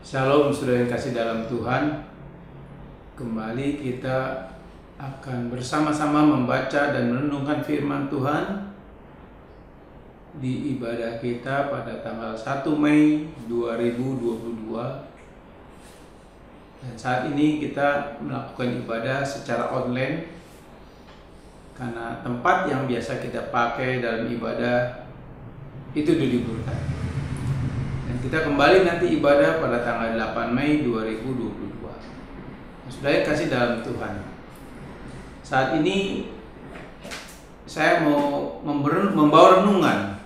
Shalom saudara yang kasih dalam Tuhan. Kembali kita akan bersama-sama membaca dan merenungkan firman Tuhan di ibadah kita pada tanggal 1 Mei 2022. Dan saat ini kita melakukan ibadah secara online karena tempat yang biasa kita pakai dalam ibadah itu diliburkan. Dan kita kembali nanti ibadah pada tanggal 8 Mei 2022. Saudara yang kasih dalam Tuhan, saat ini saya mau membawa renungan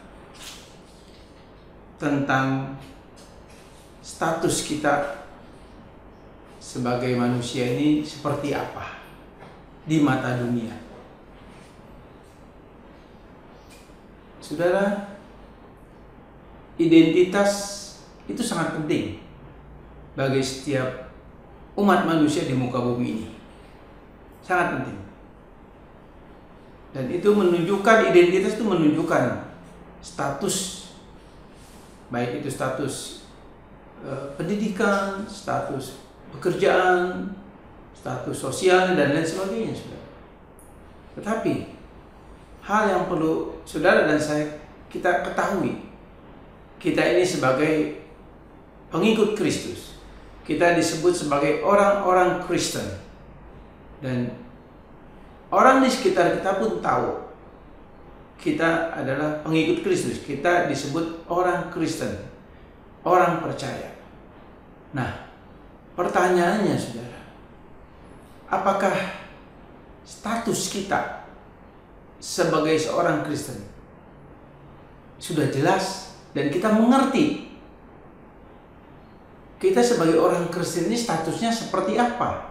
tentang status kita sebagai manusia ini seperti apa di mata dunia. Saudara, identitas itu sangat penting bagi setiap umat manusia di muka bumi ini. Sangat penting. Dan itu menunjukkan, identitas itu menunjukkan status, baik itu status pendidikan, status pekerjaan, status sosial, dan lain sebagainya, saudara. Tetapi hal yang perlu saudara dan saya kita ketahui, kita ini sebagai pengikut Kristus, kita disebut sebagai orang-orang Kristen, dan orang di sekitar kita pun tahu kita adalah pengikut Kristus. Kita disebut orang Kristen, orang percaya. Nah, pertanyaannya saudara, apakah status kita sebagai seorang Kristen sudah jelas dan kita mengerti kita sebagai orang Kristen ini statusnya seperti apa?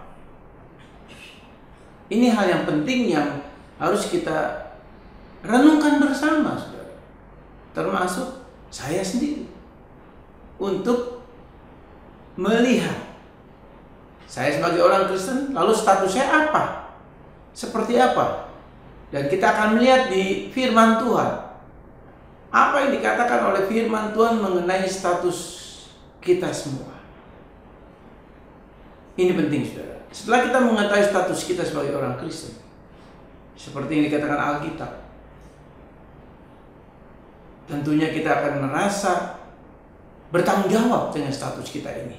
Ini hal yang penting yang harus kita renungkan bersama, saudara. Termasuk saya sendiri, untuk melihat saya sebagai orang Kristen, lalu statusnya apa? Seperti apa? Dan kita akan melihat di firman Tuhan, apa yang dikatakan oleh firman Tuhan mengenai status kita semua. Ini penting, saudara. Setelah kita mengetahui status kita sebagai orang Kristen, seperti yang dikatakan Alkitab, tentunya kita akan merasa bertanggung jawab dengan status kita ini.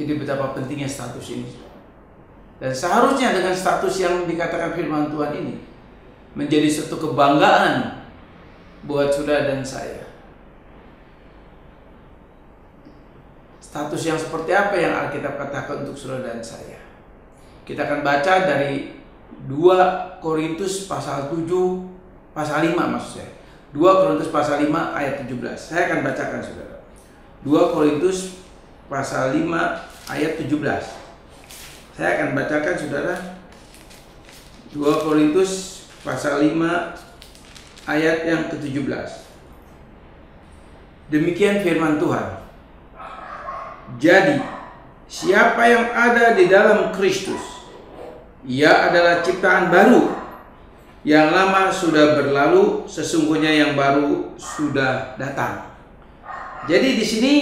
Jadi betapa pentingnya status ini. Dan seharusnya dengan status yang dikatakan firman Tuhan ini menjadi suatu kebanggaan buat saudara dan saya. Status yang seperti apa yang Alkitab katakan untuk saudara dan saya? Kita akan baca dari 2 Korintus pasal 7, pasal 5 maksud saya. 2 Korintus pasal 5 ayat 17. Saya akan bacakan saudara. 2 Korintus pasal 5 ayat 17. Saya akan bacakan saudara. 2 Korintus pasal 5 ayat yang ke-17. Demikian firman Tuhan. Jadi, siapa yang ada di dalam Kristus, ia adalah ciptaan baru. Yang lama sudah berlalu, sesungguhnya yang baru sudah datang. Jadi di sini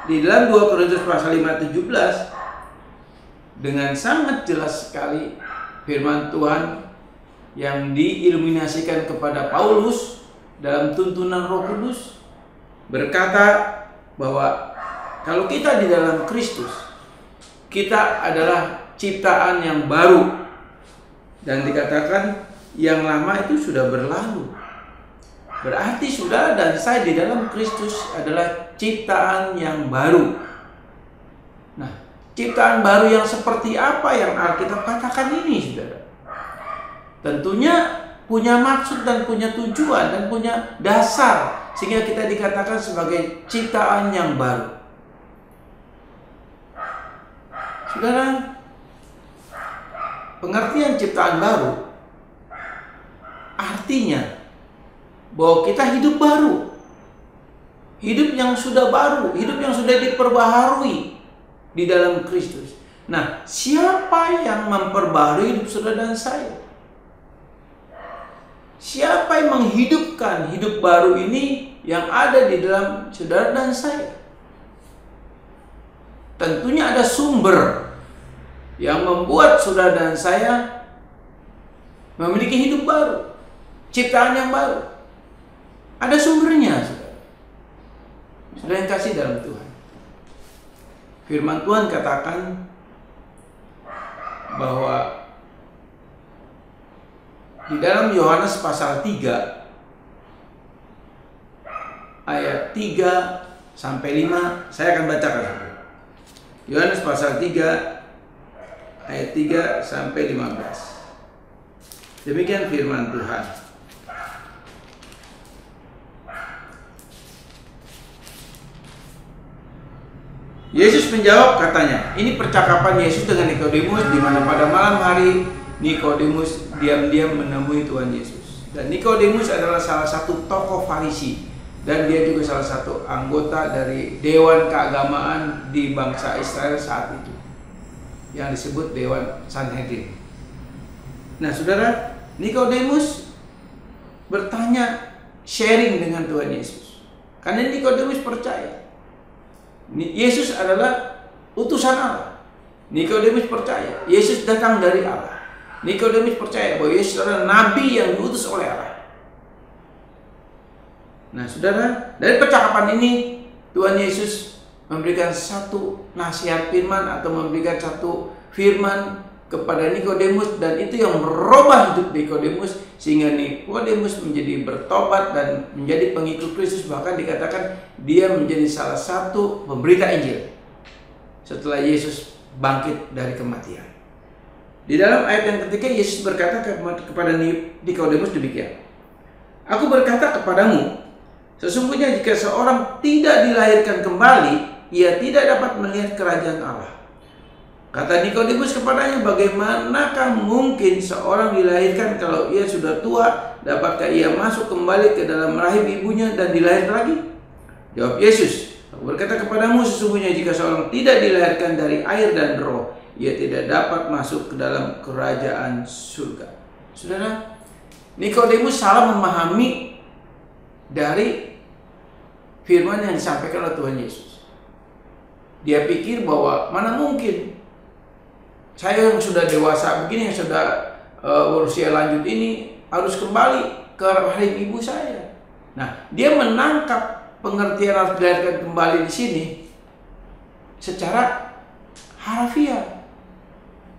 di dalam 2 Korintus pasal 5 17 dengan sangat jelas sekali firman Tuhan yang diiluminasikan kepada Paulus dalam tuntunan Roh Kudus berkata bahwa kalau kita di dalam Kristus, kita adalah ciptaan yang baru. Dan dikatakan yang lama itu sudah berlalu. Berarti saudara dan saya di dalam Kristus adalah ciptaan yang baru. Nah, ciptaan baru yang seperti apa yang Alkitab katakan ini, saudara? Tentunya punya maksud dan punya tujuan dan punya dasar sehingga kita dikatakan sebagai ciptaan yang baru. Saudara, pengertian ciptaan baru artinya bahwa kita hidup baru, hidup yang sudah baru, hidup yang sudah diperbaharui di dalam Kristus. Nah, siapa yang memperbaharui hidup saudara dan saya? Siapa yang menghidupkan hidup baru ini yang ada di dalam saudara dan saya? tentunya ada sumber yang membuat saudara dan saya memiliki hidup baru, ciptaan yang baru. Ada sumbernya, saudara. Saudara yang kasih dalam Tuhan. Firman Tuhan katakan bahwa di dalam Yohanes pasal 3 ayat 3 sampai 5, saya akan bacakan. Yohanes pasal 3 ayat 3 sampai 15. Demikian firman Tuhan. Yesus menjawab katanya, ini percakapan Yesus dengan Nikodemus di mana pada malam hari Nikodemus diam-diam menemui Tuhan Yesus. Dan Nikodemus adalah salah satu tokoh Farisi dan dia juga salah satu anggota dari dewan keagamaan di bangsa Israel saat itu yang disebut Dewan Sanhedrin. Nah, saudara, Nikodemus bertanya, sharing dengan Tuhan Yesus. Karena Nikodemus percaya Yesus adalah utusan Allah. Nikodemus percaya Yesus datang dari Allah. Nikodemus percaya bahwa Yesus adalah nabi yang diutus oleh Allah. Nah, saudara, dari percakapan ini Tuhan Yesus memberikan satu nasihat firman atau memberikan satu firman kepada Nikodemus, dan itu yang merubah hidup Nikodemus sehingga Nikodemus menjadi bertobat dan menjadi pengikut Kristus. Bahkan dikatakan dia menjadi salah satu pemberita Injil setelah Yesus bangkit dari kematian. Di dalam ayat yang ketiga Yesus berkata kepada Nikodemus demikian, "Aku berkata kepadamu, sesungguhnya jika seorang tidak dilahirkan kembali, ia tidak dapat melihat kerajaan Allah." Kata Nikodemus kepadanya, "Bagaimanakah mungkin seorang dilahirkan kalau ia sudah tua? Dapatkah ia masuk kembali ke dalam rahim ibunya dan dilahir lagi?" Jawab Yesus, "Aku berkata kepadamu, sesungguhnya jika seorang tidak dilahirkan dari air dan roh, ia tidak dapat masuk ke dalam kerajaan surga." Saudara, Nikodemus salah memahami dari firman yang disampaikan oleh Tuhan Yesus. Dia pikir bahwa mana mungkin saya yang sudah dewasa begini, yang sudah berusia lanjut ini harus kembali ke rahim ibu saya. Nah, dia menangkap pengertian harus dilahirkan kembali di sini secara harfiah,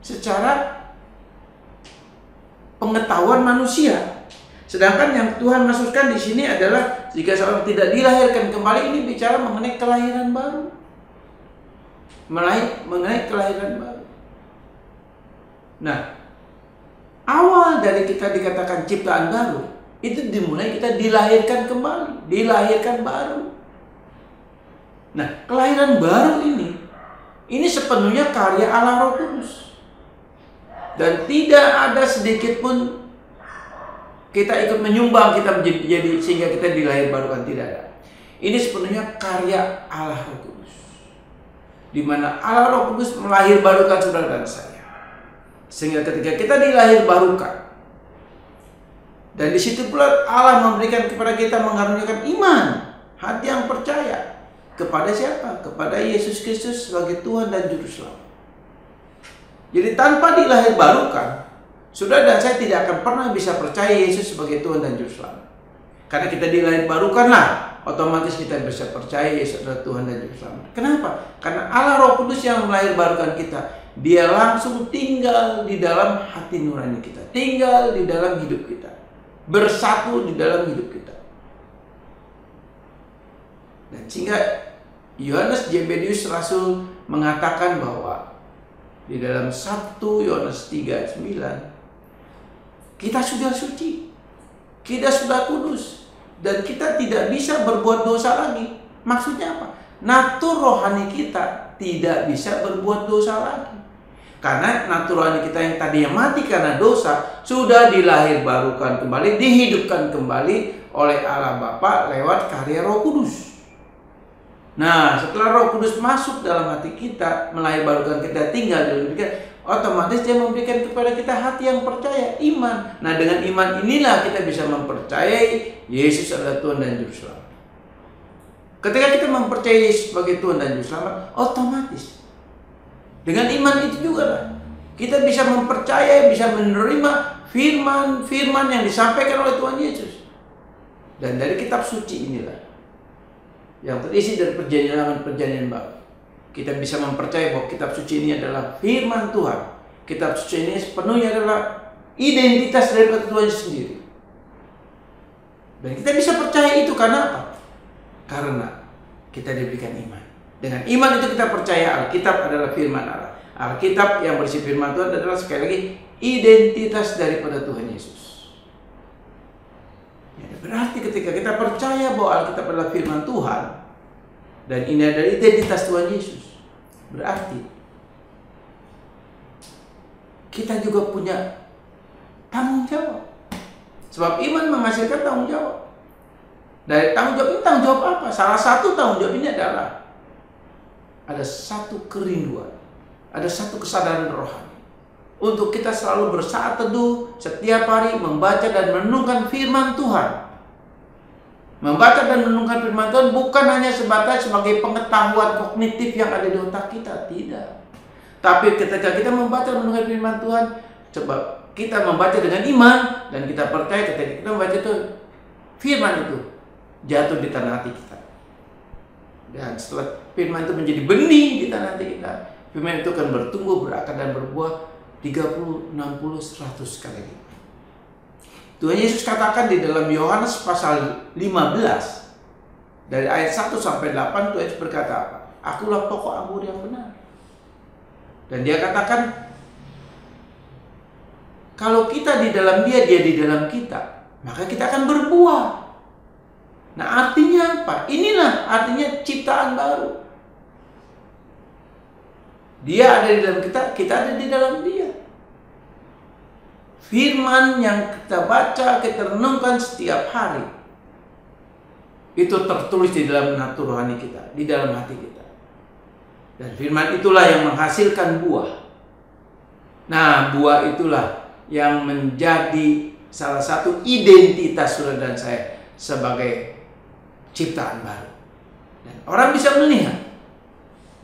secara pengetahuan manusia. Sedangkan yang Tuhan maksudkan di sini adalah jika seorang tidak dilahirkan kembali, ini bicara mengenai kelahiran baru, mengenai kelahiran baru. Nah, awal dari kita dikatakan ciptaan baru itu dimulai kita dilahirkan kembali, dilahirkan baru. Nah, kelahiran baru ini sepenuhnya karya Allah Roh Kudus, dan tidak ada sedikit pun kita ikut menyumbang kita menjadi sehingga kita dilahir barukan, tidak ada. Ini sepenuhnya karya Allah Roh Kudus, di mana Allah Roh Kudus melahir barukan saudara dan saya. Sehingga ketika kita dilahir barukan, dan di situ pula Allah memberikan kepada kita, mengaruniakan iman, hati yang percaya kepada siapa? Kepada Yesus Kristus sebagai Tuhan dan Juru Selamat. Jadi tanpa dilahir barukan, saudara dan saya tidak akan pernah bisa percaya Yesus sebagai Tuhan dan Juru Selamat. Karena kita dilahir barukanlah, otomatis kita bisa percaya Yesus adalah Tuhan dan Juru Selamat. Kenapa? Karena Allah Roh Kudus yang melahir barukan kita, Dia langsung tinggal di dalam hati nurani kita, tinggal di dalam hidup kita, bersatu di dalam hidup kita. Dan sehingga Yohanes Zebedius Rasul mengatakan bahwa di dalam 1 Yohanes 3:9, kita sudah suci, kita sudah kudus, dan kita tidak bisa berbuat dosa lagi. Maksudnya apa? Natur rohani kita tidak bisa berbuat dosa lagi. Karena natur rohani kita yang tadinya mati karena dosa sudah dilahir barukan kembali, dihidupkan kembali oleh Allah Bapa lewat karya Roh Kudus. Nah, setelah Roh Kudus masuk dalam hati kita, melahir barukan kita, tinggal di dalam kita, otomatis Dia memberikan kepada kita hati yang percaya, iman. Nah, dengan iman inilah kita bisa mempercayai Yesus adalah Tuhan dan Juru Selamat. Ketika kita mempercayai Yesus sebagai Tuhan dan Juru Selamat, otomatis Dengan iman itu juga lah kita bisa mempercayai, bisa menerima firman-firman yang disampaikan oleh Tuhan Yesus. Dan dari kitab suci inilah yang terisi dari perjanjian lama dan perjanjian baru, kita bisa mempercayai bahwa kitab suci ini adalah firman Tuhan. Kitab suci ini sepenuhnya adalah identitas daripada Tuhan sendiri. Dan kita bisa percaya itu karena apa? Karena kita diberikan iman. Dengan iman itu kita percaya Alkitab adalah firman Allah. Alkitab yang berisi firman Tuhan adalah sekali lagi identitas daripada Tuhan Yesus. Ya, berarti ketika kita percaya bahwa Alkitab adalah firman Tuhan dan ini adalah identitas Tuhan Yesus, berarti kita juga punya tanggung jawab. Sebab iman menghasilkan tanggung jawab. Dari tanggung jawab ini, tanggung jawab apa? Salah satu tanggung jawab ini adalah ada satu kerinduan, ada satu kesadaran rohani untuk kita selalu bersaat teduh setiap hari, membaca dan merenungkan firman Tuhan. Membaca dan merenungkan firman Tuhan bukan hanya sebatas sebagai pengetahuan kognitif yang ada di otak kita, tidak. Tapi ketika kita membaca dan merenungkan firman Tuhan, coba kita membaca dengan iman dan kita percaya ketika kita membaca itu, firman itu jatuh di tanah hati kita. Dan setelah firman itu menjadi benih di tanah hati kita, firman itu akan bertumbuh, berakar dan berbuah 30, 60, 100 kali lipat. Tuhan Yesus katakan di dalam Yohanes pasal 15 dari ayat 1 sampai 8, Tuhan Yesus berkata apa? Akulah pokok anggur yang benar. Dan dia katakan kalau kita di dalam dia, dia di dalam kita, maka kita akan berbuah. Nah, artinya apa? Inilah artinya ciptaan baru. Dia ada di dalam kita ada di dalam dia. Firman yang kita baca, kita renungkan setiap hari, itu tertulis di dalam natur rohani kita, di dalam hati kita. Dan firman itulah yang menghasilkan buah. Nah, buah itulah yang menjadi salah satu identitas saudara dan saya sebagai ciptaan baru. Dan orang bisa melihat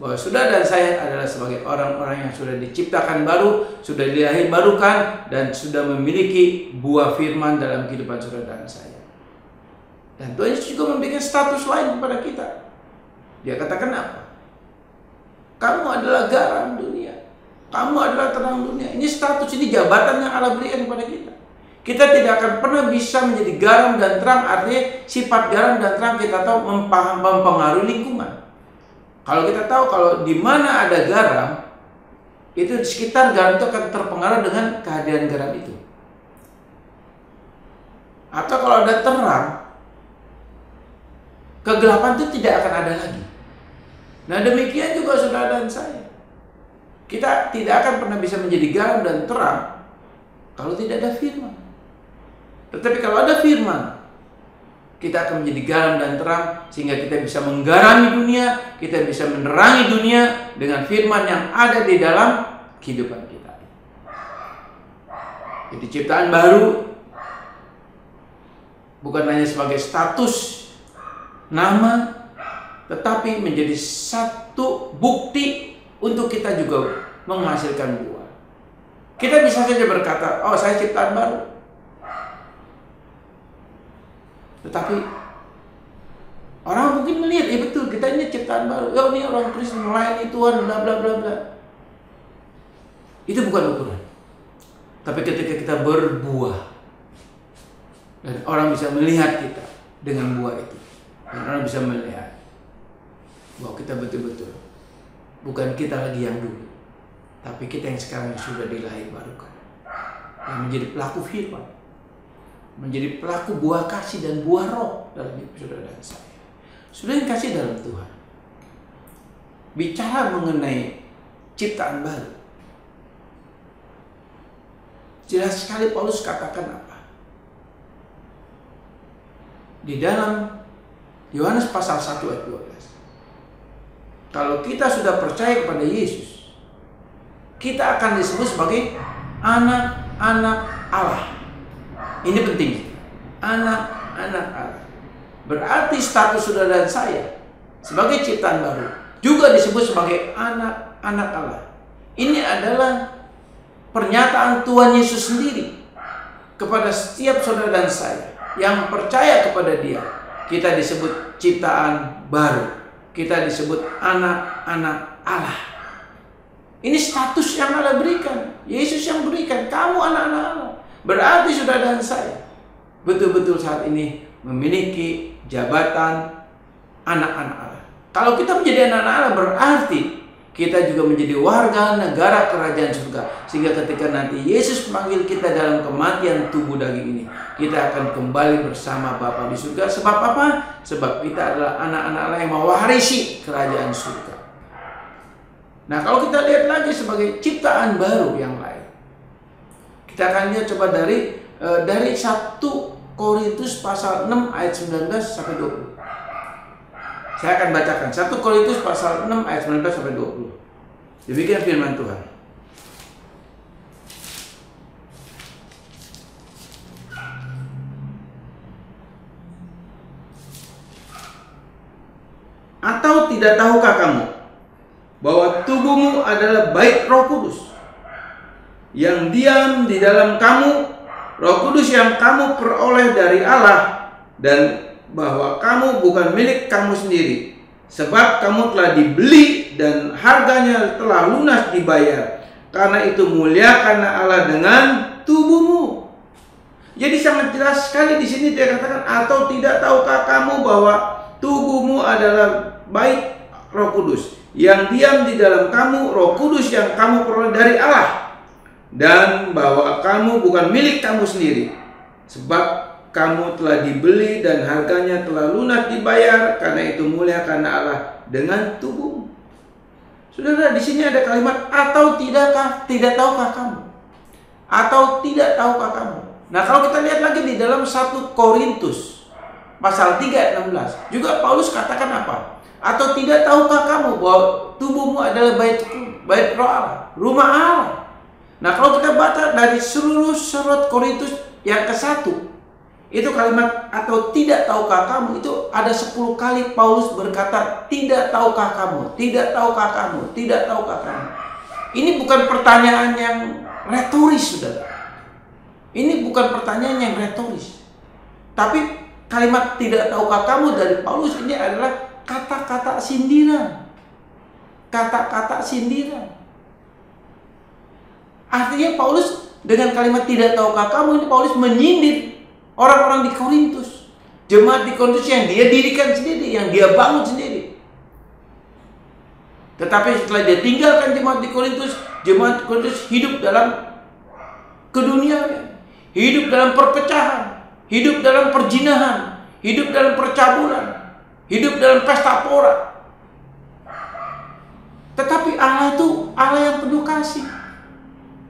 bahwa saudara dan saya adalah sebagai orang-orang yang sudah diciptakan baru, sudah dilahirbarukan, dan sudah memiliki buah firman dalam kehidupan saudara dan saya. Dan Tuhan Yesus juga memberikan status lain kepada kita. Dia katakan apa? Kamu adalah garam dunia. Kamu adalah terang dunia. Ini status, ini jabatan yang Allah berikan kepada kita. Kita tidak akan pernah bisa menjadi garam dan terang. Artinya sifat garam dan terang kita tahu mempengaruhi lingkungan. Kalau kita tahu kalau di mana ada garam, itu di sekitar garam itu akan terpengaruh dengan kehadiran garam itu. Atau kalau ada terang, kegelapan itu tidak akan ada lagi. Nah, demikian juga saudara dan saya. Kita tidak akan pernah bisa menjadi garam dan terang kalau tidak ada firman. Tetapi kalau ada firman, kita akan menjadi garam dan terang sehingga kita bisa menggarami dunia, kita bisa menerangi dunia dengan firman yang ada di dalam kehidupan kita. Jadi ciptaan baru bukan hanya sebagai status nama, tetapi menjadi satu bukti untuk kita juga menghasilkan buah. Kita bisa saja berkata, oh saya ciptaan baru. Tetapi orang mungkin melihat, ya betul kita ini ciptaan baru. Ya ini orang Kristen melayani Tuhan, bla bla bla bla. Itu bukan ukuran. Tapi ketika kita berbuah dan orang bisa melihat kita dengan buah itu, dan orang bisa melihat bahwa kita betul-betul bukan kita lagi yang dulu, tapi kita yang sekarang sudah dilahirbarukan, yang menjadi pelaku firman, menjadi pelaku buah kasih dan buah roh dalam hidup saudara dan saya. Sudah yang kasih dalam Tuhan. Bicara mengenai ciptaan baru, jelas sekali Paulus katakan apa? Di dalam Yohanes pasal 1 ayat 12. Kalau kita sudah percaya kepada Yesus, kita akan disebut sebagai anak-anak Allah. Ini penting. Anak-anak Allah. Berarti status saudara dan saya sebagai ciptaan baru juga disebut sebagai anak-anak Allah. Ini adalah pernyataan Tuhan Yesus sendiri kepada setiap saudara dan saya yang percaya kepada Dia. Kita disebut ciptaan baru. Kita disebut anak-anak Allah. Ini status yang Allah berikan. Yesus yang berikan. Kamu anak-anak Allah. Berarti saudara dan saya betul-betul saat ini memiliki jabatan anak-anak Allah. Kalau kita menjadi anak-anak Allah, berarti kita juga menjadi warga negara kerajaan surga. Sehingga ketika nanti Yesus memanggil kita dalam kematian tubuh daging ini, kita akan kembali bersama Bapa di surga. Sebab apa? Sebab kita adalah anak-anak Allah yang mewarisi kerajaan surga. Nah, kalau kita lihat lagi sebagai ciptaan baru yang lain, kita akan lihat coba dari 1 Korintus pasal 6 ayat 19 sampai 20. Saya akan bacakan 1 Korintus pasal 6 ayat 19 sampai 20. Demikian firman Tuhan. Atau tidak tahukah kamu bahwa tubuhmu adalah bait Roh Kudus yang diam di dalam kamu, Roh Kudus yang kamu peroleh dari Allah, dan bahwa kamu bukan milik kamu sendiri, sebab kamu telah dibeli dan harganya telah lunas dibayar. Karena itu muliakanlah Allah dengan tubuhmu. Jadi sangat jelas sekali di sini dia katakan, atau tidak tahukah kamu bahwa tubuhmu adalah bait Roh Kudus yang diam di dalam kamu, Roh Kudus yang kamu peroleh dari Allah, dan bahwa kamu bukan milik kamu sendiri, sebab kamu telah dibeli dan harganya telah lunas dibayar. Karena itu muliakanlah Allah dengan tubuhmu. Saudara, di sini ada kalimat atau tidak tahukah kamu? Atau tidak tahukah kamu? Nah, kalau kita lihat lagi di dalam 1 Korintus pasal 3 ayat 16, juga Paulus katakan apa? Atau tidak tahukah kamu bahwa tubuhmu adalah bait Roh Allah, rumah Allah. Nah, kalau kita baca dari seluruh surat Korintus yang ke-1, itu kalimat atau tidak tahukah kamu, itu ada 10 kali Paulus berkata tidak tahukah kamu, tidak tahukah kamu, tidak tahukah kamu. Ini bukan pertanyaan yang retoris, saudara. Ini bukan pertanyaan yang retoris. Tapi kalimat tidak tahukah kamu dari Paulus ini adalah kata-kata sindiran. Kata-kata sindiran. Artinya Paulus dengan kalimat tidak tahukah kamu ini Paulus menyindir orang-orang di Korintus, jemaat di Korintus yang dia dirikan sendiri, yang dia bangun sendiri. Tetapi setelah dia tinggalkan jemaat di Korintus hidup dalam keduniaan, hidup dalam perpecahan, hidup dalam perzinahan, hidup dalam percabulan, hidup dalam pesta pora. Tetapi Allah itu Allah yang penuh kasih,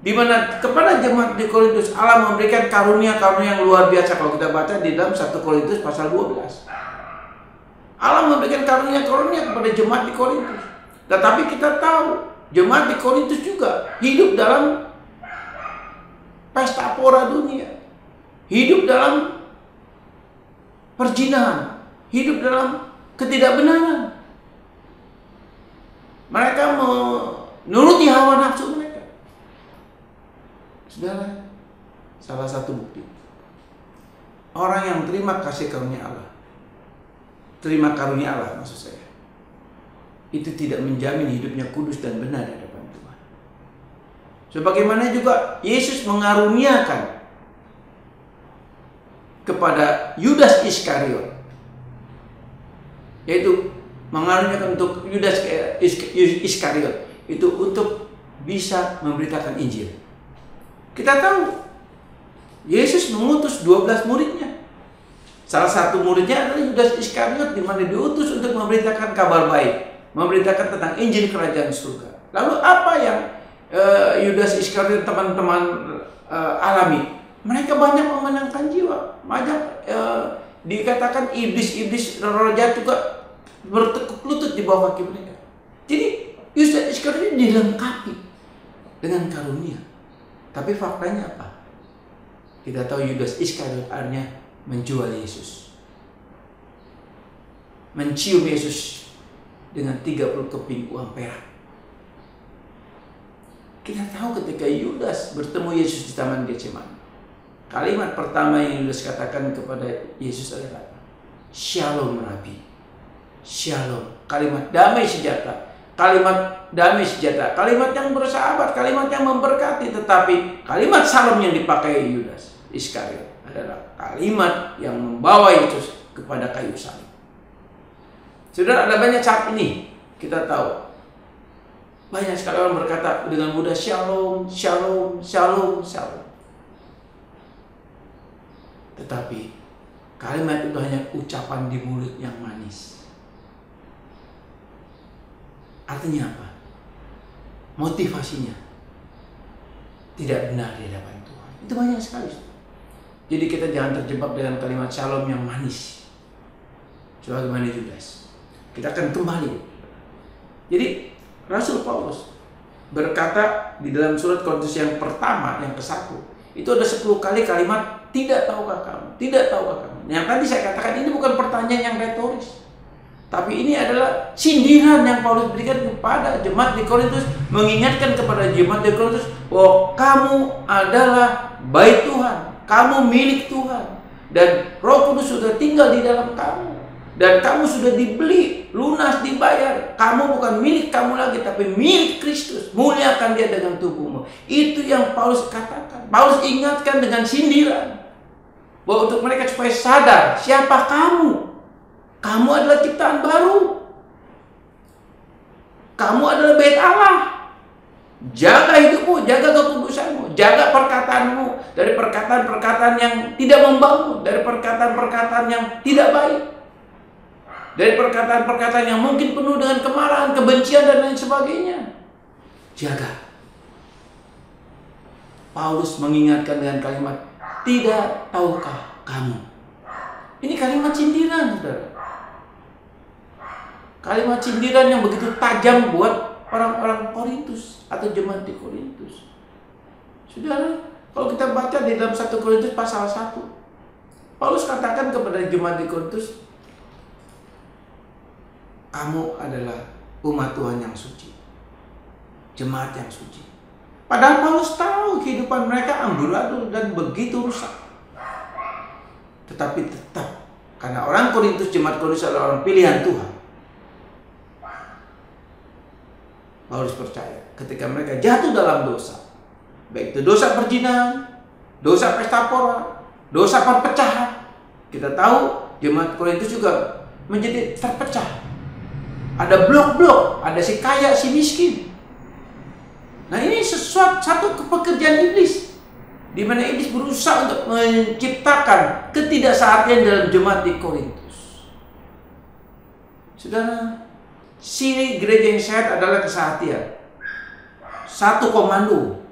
di mana kepada jemaat di Korintus Allah memberikan karunia-karunia yang luar biasa. Kalau kita baca di dalam 1 Korintus pasal 12, Allah memberikan karunia-karunia kepada jemaat di Korintus. Tetapi kita tahu jemaat di Korintus juga hidup dalam pesta pora dunia, hidup dalam perzinahan, hidup dalam ketidakbenaran. Mereka menuruti hawa nafsu mereka. Saudara, salah satu bukti orang yang terima kasih karunia Allah, terima karunia Allah maksud saya, itu tidak menjamin hidupnya kudus dan benar di hadapan Tuhan. Sebagaimana juga Yesus mengaruniakan kepada Yudas Iskariot, yaitu mengaruniakan untuk Yudas Iskariot itu untuk bisa memberitakan Injil. Kita tahu Yesus mengutus 12 muridnya. Salah satu muridnya adalah Yudas Iskariot, di mana diutus untuk memberitakan kabar baik, memberitakan tentang Injil kerajaan surga. Lalu apa yang Yudas Iskariot teman-teman alami? Mereka banyak memenangkan jiwa. Banyak dikatakan iblis-iblis roh jahat juga bertekuk lutut di bawah kaki mereka. Jadi Yudas Iskariot dilengkapi dengan karunia. Tapi faktanya apa? Kita tahu Yudas Iskariot akhirnya menjual Yesus, mencium Yesus dengan 30 keping uang perak. Kita tahu ketika Yudas bertemu Yesus di Taman Getsemani, kalimat pertama yang Yudas katakan kepada Yesus adalah Shalom Rabi. Shalom, kalimat damai sejahtera. Kalimat damai sejahtera, kalimat yang bersahabat, kalimat yang memberkati. Tetapi kalimat salam yang dipakai Yudas Iskariot adalah kalimat yang membawa Yesus kepada kayu salib. Saudara, ada banyak saat ini kita tahu banyak sekali orang berkata dengan mudah shalom, shalom, shalom, shalom. Tetapi kalimat itu hanya ucapan di mulut yang manis. Artinya apa? Motivasinya tidak benar di hadapan Tuhan. Itu banyak sekali. Jadi kita jangan terjebak dengan kalimat shalom yang manis sebagaimana Yudas. Kita akan kembali. Jadi Rasul Paulus berkata di dalam surat Korintus yang pertama, yang ke-1, itu ada 10 kali kalimat tidak tahukah kamu, tidak tahukah kamu. Yang tadi saya katakan ini bukan pertanyaan yang retoris, tapi ini adalah sindiran yang Paulus berikan kepada jemaat di Korintus, mengingatkan kepada jemaat di Korintus bahwa kamu adalah bait Tuhan, kamu milik Tuhan, dan Roh Kudus sudah tinggal di dalam kamu, dan kamu sudah dibeli, lunas, dibayar. Kamu bukan milik kamu lagi, tapi milik Kristus. Muliakan Dia dengan tubuhmu. Itu yang Paulus katakan. Paulus ingatkan dengan sindiran bahwa untuk mereka supaya sadar siapa kamu. Kamu adalah ciptaan baru. Kamu adalah bait Allah. Jaga hidupmu, jaga kekudusanmu, jaga perkataanmu dari perkataan-perkataan yang tidak membangun, dari perkataan-perkataan yang tidak baik, dari perkataan-perkataan yang mungkin penuh dengan kemarahan, kebencian, dan lain sebagainya. Jaga. Paulus mengingatkan dengan kalimat, tidak tahukah kamu? Ini kalimat sindiran, saudara. Kalimat sindiran yang begitu tajam buat orang-orang Korintus atau jemaat di Korintus. Saudara, kalau kita baca di dalam 1 Korintus pasal 1, Paulus katakan kepada jemaat di Korintus, kamu adalah umat Tuhan yang suci, jemaat yang suci. Padahal Paulus tahu kehidupan mereka amburadul dan begitu rusak. Tetapi tetap, karena orang Korintus, jemaat Korintus adalah orang pilihan Tuhan, Paulus percaya ketika mereka jatuh dalam dosa, baik itu dosa perzinahan, dosa pesta pora, dosa perpecahan. Kita tahu jemaat Korintus juga menjadi terpecah. Ada blok-blok, ada si kaya, si miskin. Nah, ini satu pekerjaan iblis, di mana iblis berusaha untuk menciptakan ketidaksehatan dalam jemaat di Korintus. Saudara, ciri gereja yang sehat adalah kesehatian, satu komando.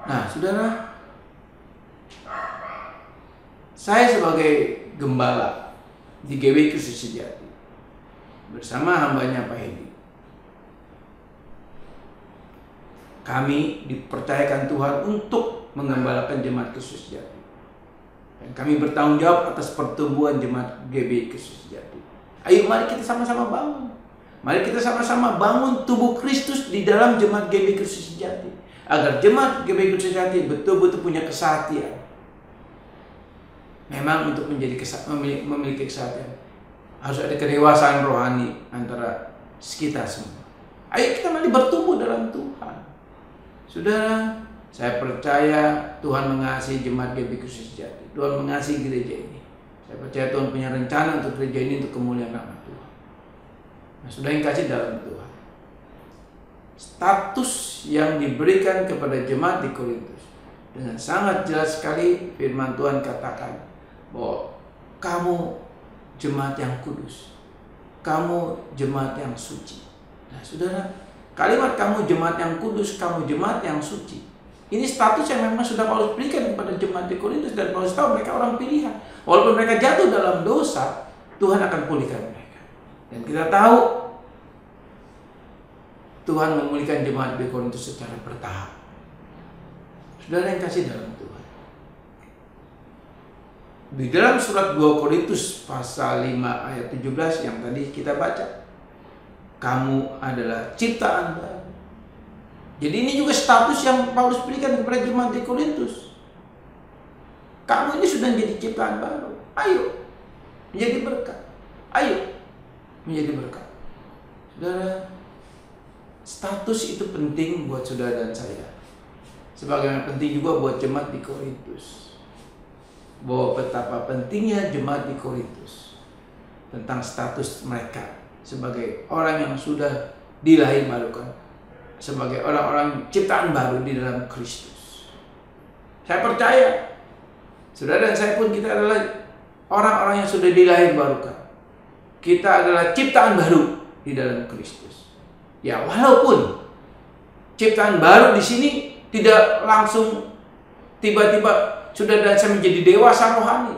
Nah, saudara, saya sebagai gembala di GBI Kristus Sejati bersama hambanya Pak Hedi, kami dipercayakan Tuhan untuk menggembalakan jemaat Kristus Sejati, dan kami bertanggung jawab atas pertumbuhan jemaat GBI Kristus Sejati. Ayo, mari kita sama-sama bangun. Mari kita sama-sama bangun tubuh Kristus di dalam jemaat GBI Kristus Sejati, agar jemaat GBI Kristus Sejati betul-betul punya kesehatan. Memang untuk memiliki kesehatan harus ada kedewasaan rohani antara kita semua. Ayo kita mari bertumbuh dalam Tuhan. Saudara, saya percaya Tuhan mengasihi jemaat GBI Kristus Sejati. Tuhan mengasihi gereja ini. Saya percaya Tuhan punya rencana untuk gereja ini untuk kemuliaan nama Tuhan. Nah, saudara yang kasih dalam Tuhan, status yang diberikan kepada jemaat di Korintus dengan sangat jelas sekali firman Tuhan katakan bahwa kamu jemaat yang kudus, kamu jemaat yang suci. Nah, saudara, kalimat kamu jemaat yang kudus, kamu jemaat yang suci, ini status yang memang sudah Paulus berikan kepada jemaat di Korintus, dan Paulus tahu mereka orang pilihan. Walaupun mereka jatuh dalam dosa, Tuhan akan pulihkan mereka. Dan kita tahu Tuhan memulihkan jemaat di Korintus secara bertahap. Saudara yang kasih dalam Tuhan, di dalam surat 2 Korintus pasal 5 ayat 17 yang tadi kita baca, kamu adalah ciptaan baru. Jadi ini juga status yang Paulus berikan kepada jemaat di Korintus. Kamu ini sudah menjadi ciptaan baru. Ayo menjadi berkat. Ayo menjadi berkat. Saudara, status itu penting buat saudara dan saya. Sebagaimana penting juga buat jemaat di Korintus. Bahwa betapa pentingnya jemaat di Korintus tentang status mereka sebagai orang yang sudah dilahirbarukan, sebagai orang-orang ciptaan baru di dalam Kristus. Saya percaya saudara dan saya pun kita adalah orang-orang yang sudah dilahirbarukan. Kita adalah ciptaan baru di dalam Kristus. Ya, walaupun ciptaan baru di sini tidak langsung tiba-tiba sudah dan saya menjadi dewasa rohani,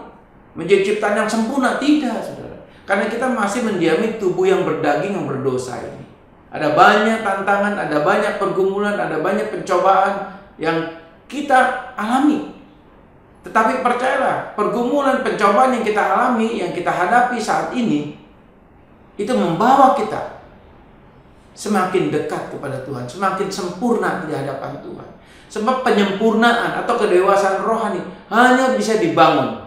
menjadi ciptaan yang sempurna, tidak, saudara. Karena kita masih mendiami tubuh yang berdaging, yang berdosa ini. Ada banyak tantangan, ada banyak pergumulan, ada banyak pencobaan yang kita alami. Tetapi percayalah, pergumulan, pencobaan yang kita alami, yang kita hadapi saat ini, itu membawa kita semakin dekat kepada Tuhan, semakin sempurna di hadapan Tuhan. Sebab penyempurnaan atau kedewasaan rohani hanya bisa dibangun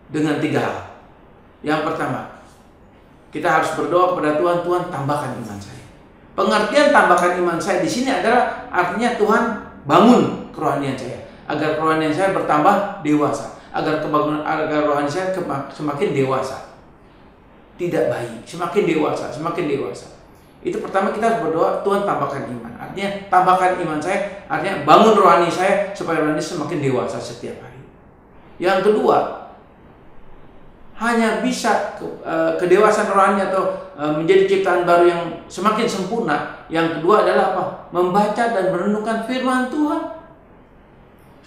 dengan 3 hal. Yang pertama, kita harus berdoa kepada Tuhan, Tuhan tambahkan iman saya. Pengertian tambahkan iman saya di sini adalah artinya Tuhan bangun kerohanian saya, agar kerohanian saya bertambah dewasa, agar rohani saya semakin dewasa. Tidak baik, semakin dewasa, semakin dewasa. Itu pertama kita harus berdoa, Tuhan tambahkan iman. Artinya tambahkan iman saya, artinya bangun rohani saya supaya rohani semakin dewasa setiap hari. Yang kedua, hanya bisa kedewasaan rohani atau menjadi ciptaan baru yang semakin sempurna. Yang kedua adalah apa? Membaca dan merenungkan firman Tuhan.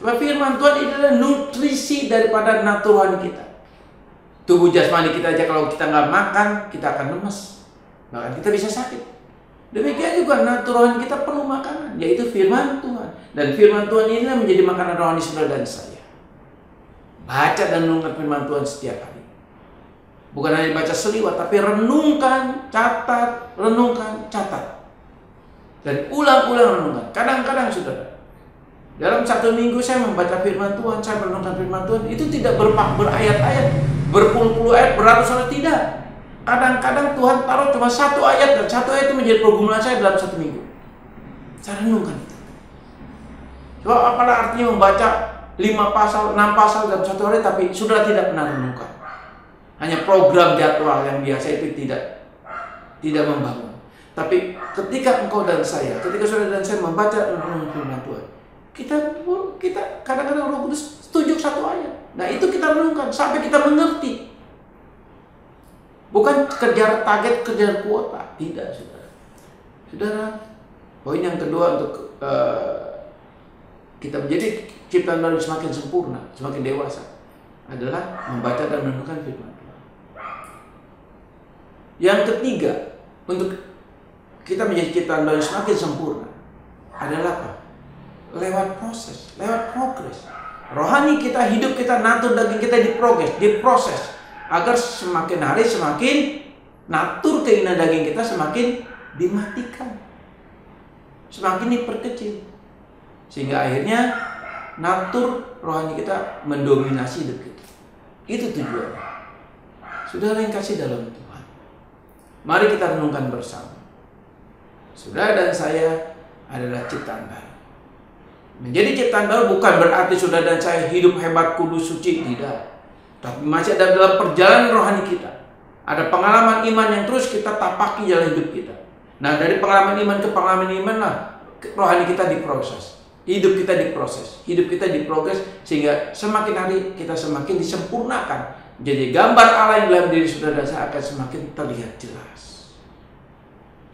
Sebab firman Tuhan ini adalah nutrisi daripada natur rohani kita. Tubuh jasmani kita aja kalau kita nggak makan, kita akan lemes. Bahkan kita bisa sakit. Demikian juga natur rohani kita perlu makanan, yaitu firman Tuhan. Dan firman Tuhan inilah menjadi makanan rohani saudara dan saya. Baca dan renungkan firman Tuhan setiap hari. Bukan hanya baca seliwat, tapi renungkan, catat, renungkan, catat. Dan ulang-ulang renungkan. Kadang-kadang saudara, dalam 1 minggu saya membaca firman Tuhan, saya merenungkan firman Tuhan, itu tidak berayat-ayat, berpuluh-puluh ayat, beratus ayat, tidak. Kadang-kadang Tuhan taruh cuma 1 ayat, dan 1 ayat itu menjadi pergumulan saya dalam 1 minggu. Saya renungkan itu. Coba apalah artinya membaca 5 pasal, 6 pasal dalam 1 hari, tapi sudah tidak pernah renungkan. Hanya program jadwal yang biasa itu tidak membangun. Tapi ketika engkau dan saya, ketika saudara dan saya membaca dan renungkan firman Tuhan, kita kadang-kadang Roh Kudus setuju 1 ayat. Nah itu kita renungkan sampai kita mengerti. Bukan kejar target, kejar kuota. Tidak, saudara. Saudara, poin yang kedua untuk kita menjadi ciptaan baru semakin sempurna, semakin dewasa, adalah membaca dan merenungkan firman Tuhan. Yang ketiga, untuk kita menjadi ciptaan baru semakin sempurna, adalah apa? Lewat proses, lewat progres. Rohani kita, hidup kita, natur daging kita diproses. Agar semakin hari semakin natur keinginan daging kita semakin dimatikan, semakin diperkecil, sehingga akhirnya natur rohani kita mendominasi hidup kita. Itu tujuannya. Saudara yang kasih dalam Tuhan, mari kita renungkan bersama. Saudara dan saya adalah ciptaan baru. Menjadi ciptaan baru bukan berarti saudara dan saya hidup hebat, kudus, suci, tidak. Tapi masih ada dalam perjalanan rohani kita. Ada pengalaman iman yang terus kita tapaki jalan hidup kita. Nah dari pengalaman iman ke pengalaman iman lah rohani kita diproses. Hidup kita diproses. Hidup kita diprogres. Sehingga semakin hari kita semakin disempurnakan. Jadi gambar Allah yang dalam diri saudara dan saya akan semakin terlihat jelas.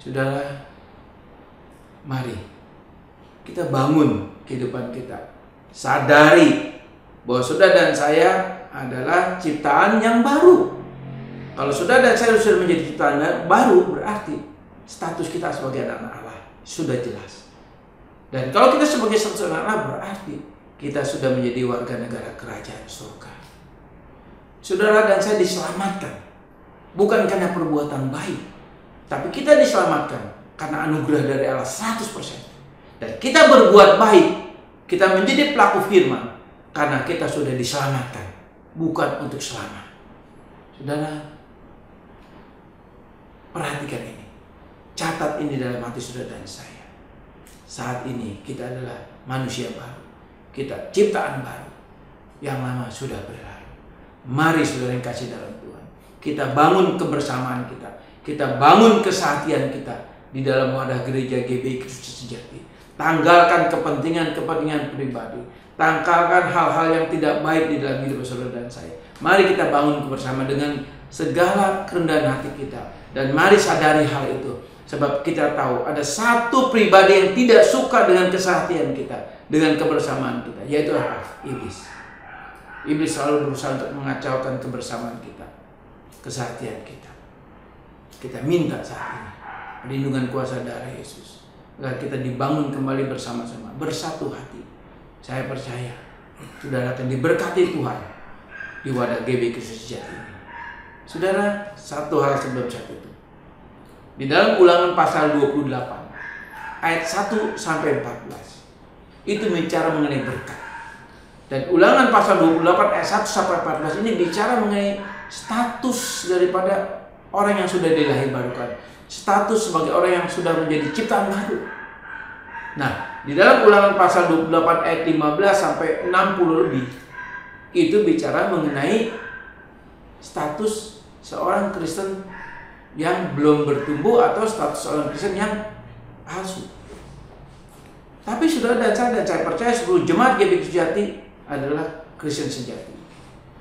Saudara, mari kita bangun kehidupan kita. Sadari bahwa saudara dan saya adalah ciptaan yang baru. Kalau saudara dan saya sudah menjadi ciptaan baru, berarti status kita sebagai anak Allah sudah jelas. Dan kalau kita sebagai anak Allah, berarti kita sudah menjadi warga negara kerajaan surga. Saudara dan saya diselamatkan bukan karena perbuatan baik, tapi kita diselamatkan karena anugerah dari Allah 100%. Dan kita berbuat baik, kita menjadi pelaku firman karena kita sudah diselamatkan, bukan untuk selamat. Saudara, perhatikan ini. Catat ini dalam hati saudara dan saya. Saat ini kita adalah manusia baru. Kita ciptaan baru. Yang lama sudah berlalu. Mari saudara yang kasih dalam Tuhan, kita bangun kebersamaan kita. Kita bangun kesehatian kita di dalam wadah gereja GBI Kristus Sejati. Tanggalkan kepentingan-kepentingan pribadi. Tanggalkan hal-hal yang tidak baik di dalam hidup saudara dan saya. Mari kita bangun bersama dengan segala kerendahan hati kita. Dan mari sadari hal itu. Sebab kita tahu ada satu pribadi yang tidak suka dengan kesehatian kita, dengan kebersamaan kita, yaitu apa? Iblis. Iblis selalu berusaha untuk mengacaukan kebersamaan kita, kesehatian kita. Kita minta saat ini perlindungan kuasa darah Yesus, agar kita dibangun kembali bersama-sama, bersatu hati. Saya percaya saudara akan diberkati Tuhan di wadah GBI Kristus Sejati ini. Saudara, satu hal sebelum satu itu. Di dalam Ulangan pasal 28 ayat 1 sampai 14 itu bicara mengenai berkat. Dan Ulangan pasal 28 ayat 1 sampai 14 ini bicara mengenai status daripada orang yang sudah dilahirbarukan, status sebagai orang yang sudah menjadi ciptaan baru. Nah, di dalam Ulangan pasal 28 ayat 15 sampai 60 lebih itu bicara mengenai status seorang Kristen yang belum bertumbuh atau status seorang Kristen yang palsu. Tapi saudara dan saya percaya seluruh jemaat GBI Kristus Sejati adalah Kristen sejati.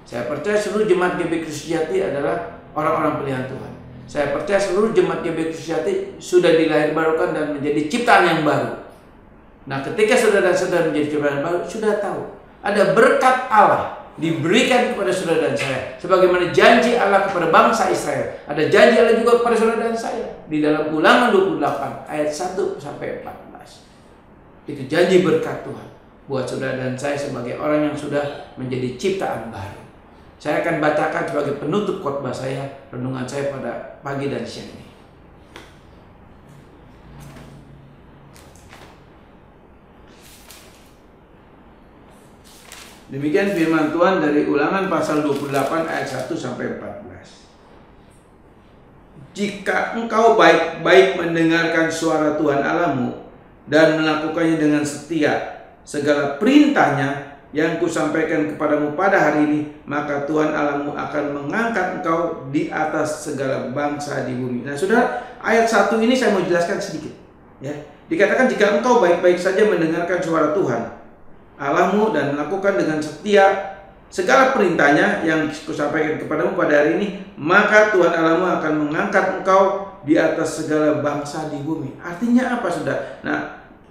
Saya percaya seluruh jemaat GBI Kristus Sejati adalah orang-orang pilihan Tuhan. Saya percaya seluruh jemaat GBI Kristus Sejati sudah dilahirbarukan dan menjadi ciptaan yang baru. Nah, ketika saudara dan saudara menjadi ciptaan yang baru, sudah tahu ada berkat Allah diberikan kepada saudara dan saya, sebagaimana janji Allah kepada bangsa Israel. Ada janji Allah juga kepada saudara dan saya di dalam Ulangan 28 ayat 1 sampai 14. Itu janji berkat Tuhan buat saudara dan saya sebagai orang yang sudah menjadi ciptaan baru. Saya akan bacakan sebagai penutup khotbah saya, renungan saya pada pagi dan siang ini. Demikian firman Tuhan dari Ulangan pasal 28 ayat 1 sampai 14. Jika engkau baik-baik mendengarkan suara Tuhan Allahmu dan melakukannya dengan setia segala perintahnya yang kusampaikan kepadamu pada hari ini, maka Tuhan Allahmu akan mengangkat engkau di atas segala bangsa di bumi. Nah, saudara, ayat 1 ini saya mau jelaskan sedikit. Ya, dikatakan jika engkau baik-baik saja mendengarkan suara Tuhan Allahmu dan melakukan dengan setia segala perintahnya yang kusampaikan kepadamu pada hari ini, maka Tuhan Allahmu akan mengangkat engkau di atas segala bangsa di bumi. Artinya apa, saudara? Nah,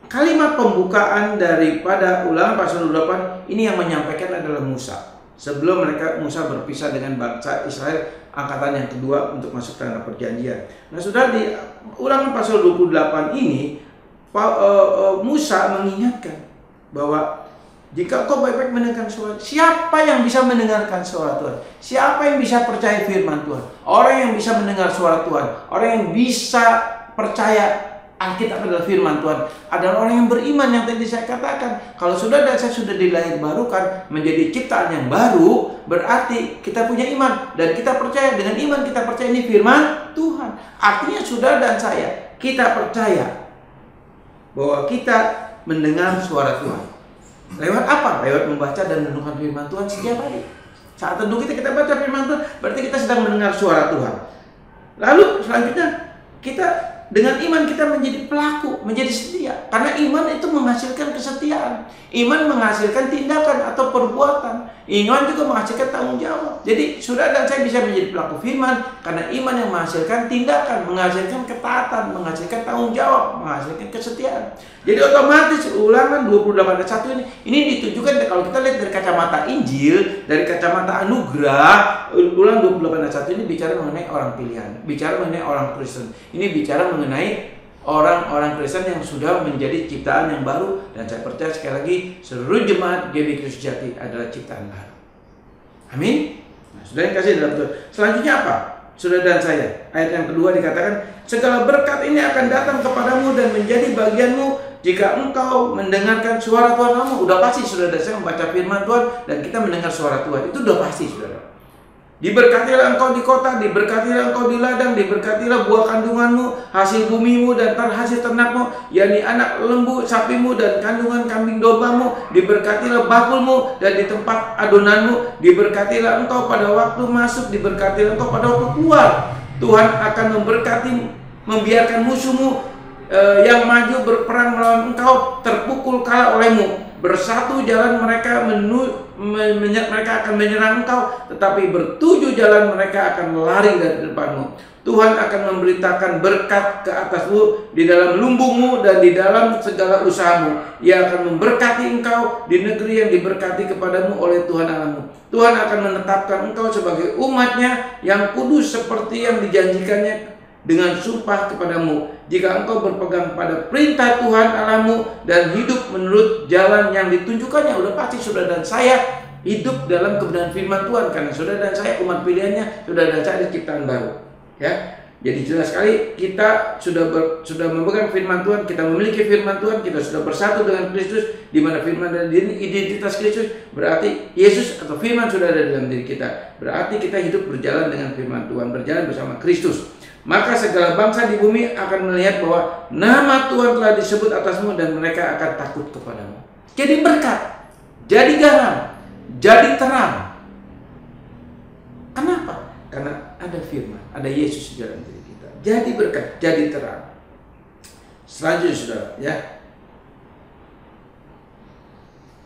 kalimat pembukaan daripada Ulangan pasal 28 ini yang menyampaikan adalah Musa. Sebelum Musa berpisah dengan bangsa Israel angkatan yang kedua untuk masuk tanah perjanjian. Nah, saudara, di Ulangan pasal 28 ini Musa mengingatkan bahwa jika kau baik-baik mendengarkan suara, siapa yang bisa mendengarkan suara Tuhan? Siapa yang bisa percaya firman Tuhan? Orang yang bisa mendengar suara Tuhan, orang yang bisa percaya Alkitab adalah firman Tuhan, adalah orang yang beriman yang tadi saya katakan. Kalau sudah dan saya sudah dilahirbarukan menjadi ciptaan yang baru, berarti kita punya iman dan kita percaya. Dengan iman kita percaya ini firman Tuhan. Artinya saudara dan saya, kita percaya bahwa kita mendengar suara Tuhan. Lewat apa? Lewat membaca dan mendengarkan firman Tuhan setiap hari. Saat teduh kita baca firman Tuhan, berarti kita sedang mendengar suara Tuhan. Lalu selanjutnya kita dengan iman kita menjadi pelaku, menjadi setia. Karena iman itu menghasilkan kesetiaan. Iman menghasilkan tindakan atau perbuatan. Iman juga menghasilkan tanggung jawab. Jadi saudara dan saya bisa menjadi pelaku firman karena iman yang menghasilkan tindakan, menghasilkan ketaatan, menghasilkan tanggung jawab, menghasilkan kesetiaan. Jadi otomatis Ulangan 28 ayat 1 ini ditujukan kalau kita lihat dari kacamata Injil, dari kacamata anugerah. Ulangan 28 ayat 1 ini bicara mengenai orang pilihan, bicara mengenai orang Kristen. Ini bicara mengenai orang-orang Kristen yang sudah menjadi ciptaan yang baru. Dan saya percaya sekali lagi seluruh jemaat GBI Kristus Sejati adalah ciptaan baru. Amin. Nah, saudara yang kasih dalam Tuhan. Selanjutnya apa? Saudara dan saya, ayat yang kedua dikatakan segala berkat ini akan datang kepadamu dan menjadi bagianmu Jika engkau mendengarkan suara Tuhan Allahmu, udah pasti saudara dan saya membaca firman Tuhan dan kita mendengar suara Tuhan, itu udah pasti saudara. Diberkatilah engkau di kota, diberkatilah engkau di ladang, diberkatilah buah kandunganmu, hasil bumimu dan hasil ternakmu, yakni anak lembu sapimu dan kandungan kambing dombamu, diberkatilah bakulmu dan di tempat adonanmu, diberkatilah engkau pada waktu masuk, diberkatilah engkau pada waktu keluar. Tuhan akan memberkati, membiarkan musuhmu yang maju berperang melawan engkau terpukul kalah olehmu. Bersatu jalan mereka mereka akan menyerang engkau, tetapi bertujuh jalan mereka akan lari dari depanmu. Tuhan akan memberitakan berkat ke atasmu di dalam lumbungmu dan di dalam segala usahamu. Ia akan memberkati engkau di negeri yang diberkati kepadamu oleh Tuhan Allahmu. Tuhan akan menetapkan engkau sebagai umat-Nya yang kudus seperti yang dijanjikannya dengan sumpah kepadamu. Jika engkau berpegang pada perintah Tuhan Allahmu dan hidup menurut jalan yang ditunjukkannya, udah pasti saudara dan saya hidup dalam kebenaran firman Tuhan, karena saudara dan saya umat pilihannya, saudara dan saya ciptaan baru. Ya, jadi jelas sekali kita sudah memegang firman Tuhan, kita memiliki firman Tuhan, kita sudah bersatu dengan Kristus, di mana firman dan identitas Kristus, berarti Yesus atau firman sudah ada dalam diri kita. Berarti kita hidup berjalan dengan firman Tuhan, berjalan bersama Kristus. Maka segala bangsa di bumi akan melihat bahwa nama Tuhan telah disebut atasmu dan mereka akan takut kepadamu. Jadi berkat, jadi garam, jadi terang. Kenapa? Karena ada firman, ada Yesus di dalam diri kita. Jadi berkat, jadi terang. Selanjutnya saudara, ya.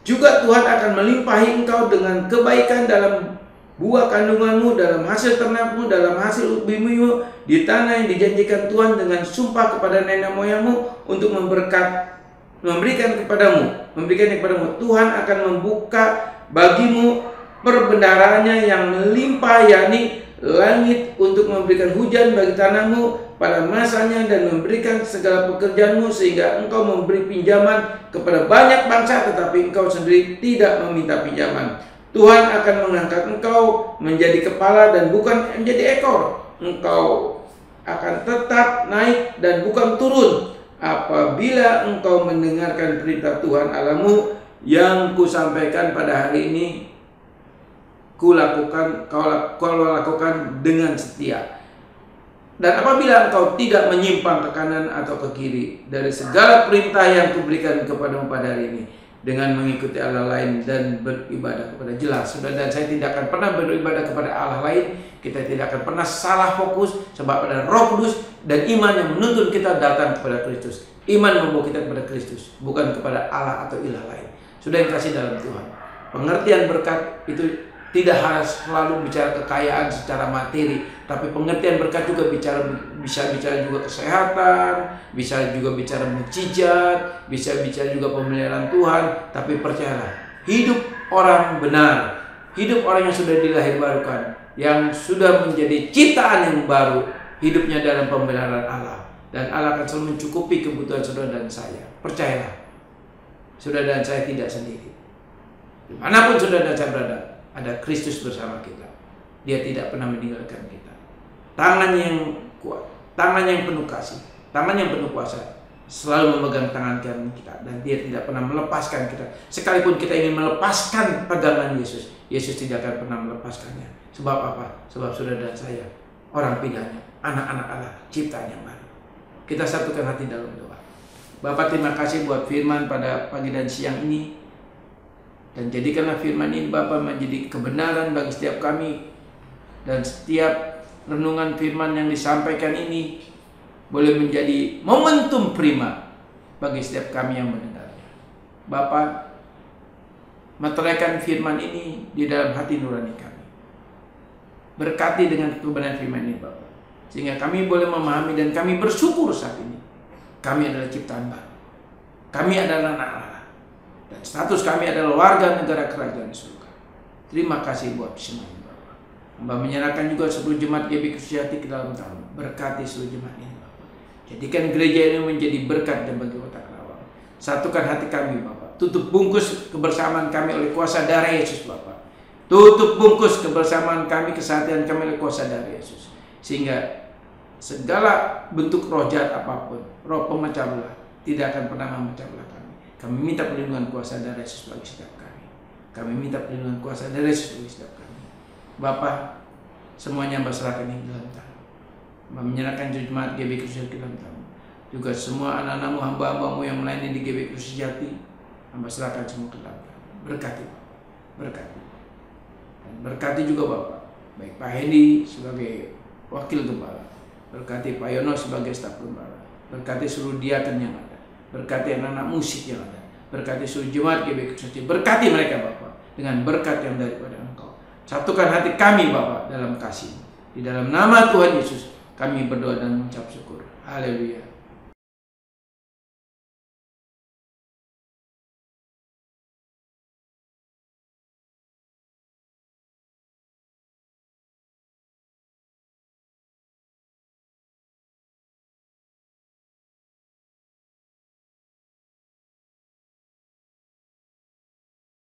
Juga Tuhan akan melimpahi engkau dengan kebaikan dalam buah kandunganmu, dalam hasil ternakmu, dalam hasil bumimu, di tanah yang dijanjikan Tuhan dengan sumpah kepada nenek moyangmu untuk memberikan kepadamu. Tuhan akan membuka bagimu perbendaharaannya yang melimpah, yakni langit, untuk memberikan hujan bagi tanahmu pada masanya dan memberikan segala pekerjaanmu, sehingga engkau memberi pinjaman kepada banyak bangsa, tetapi engkau sendiri tidak meminta pinjaman. Tuhan akan mengangkat engkau menjadi kepala dan bukan menjadi ekor. Engkau akan tetap naik dan bukan turun apabila engkau mendengarkan perintah Tuhan Allahmu yang kusampaikan pada hari ini, kau lakukan dengan setia. Dan apabila engkau tidak menyimpang ke kanan atau ke kiri dari segala perintah yang kuberikan kepadamu pada hari ini, dengan mengikuti Allah lain dan beribadah kepada, jelas saudara dan saya tidak akan pernah beribadah kepada Allah lain. Kita tidak akan pernah salah fokus, sebab ada Roh Kudus dan iman yang menuntun kita datang kepada Kristus. Iman membawa kita kepada Kristus, bukan kepada Allah atau ilah lain. Sudah yang kasih dalam Tuhan, pengertian berkat itu tidak harus selalu bicara kekayaan secara materi, tapi pengertian berkat juga bisa bicara juga kesehatan, bisa juga bicara mukjizat, bisa bicara juga pemeliharaan Tuhan. Tapi percayalah, hidup orang benar, hidup orang yang sudah dilahirbarukan, yang sudah menjadi ciptaan yang baru, hidupnya dalam pemeliharaan Allah, dan Allah akan selalu mencukupi kebutuhan saudara dan saya. Percayalah, saudara dan saya tidak sendiri. Dimanapun saudara dan saya berada, ada Kristus bersama kita. Dia tidak pernah meninggalkan kita. Tangannya yang kuat, tangannya yang penuh kasih, tangannya yang penuh kuasa, selalu memegang tangan kanan kita, dan dia tidak pernah melepaskan kita. Sekalipun kita ingin melepaskan pegangan Yesus, Yesus tidak akan pernah melepaskannya. Sebab apa? Sebab saudara dan saya orang pilihannya, anak-anak Allah, ciptaan yang baru. Kita satukan hati dalam doa. Bapak, terima kasih buat firman pada pagi dan siang ini. Dan jadikanlah firman ini Bapa menjadi kebenaran bagi setiap kami, dan setiap renungan firman yang disampaikan ini boleh menjadi momentum prima bagi setiap kami yang mendengarnya. Bapa, meteraikan firman ini di dalam hati nurani kami. Berkati dengan kebenaran firman ini Bapa, sehingga kami boleh memahami dan kami bersyukur saat ini. Kami adalah ciptaan baru, kami adalah anak Allah, dan status kami adalah warga negara kerajaan surga. Terima kasih buat semuanya Bapak. Hamba menyerahkan juga seluruh jemaat GB Kristianti ke dalam tahun. Berkati seluruh jemaat ini Bapak. Jadikan gereja ini menjadi berkat dan bagi otak lawang. Satukan hati kami Bapak. Tutup bungkus kebersamaan kami oleh kuasa darah Yesus Bapak. Tutup bungkus kebersamaan kami, kesehatan kami oleh kuasa darah Yesus. Sehingga segala bentuk roh jahat apapun, roh pemecah belah, tidak akan pernah memecah belah kami. Kami minta perlindungan kuasa dari Yesus bagi setiap kami. Kami minta perlindungan kuasa dari Yesus bagi setiap kami. Bapa, semuanya Hamba serahkan di dalam tangan. Hamba menyerahkan jemaat GBI Kristus ke dalam tangan. Juga semua anak-anakmu, hamba-hambamu yang melayani di GBI Kristus Sejati, Hamba serahkan semua ke dalam tangan. Berkati, berkati. Dan berkati juga Bapak, baik Pak Hendi sebagai wakil gembala, berkati Pak Yono sebagai staf gembala, berkati seluruh diaken yang ada, berkati anak-anak musik yang ada, berkati seluruh jemaat GBI Kristus Sejati, berkati mereka Bapak dengan berkat yang daripada Engkau. Satukan hati kami Bapak dalam kasih. Di dalam nama Tuhan Yesus kami berdoa dan mengucap syukur. Haleluya.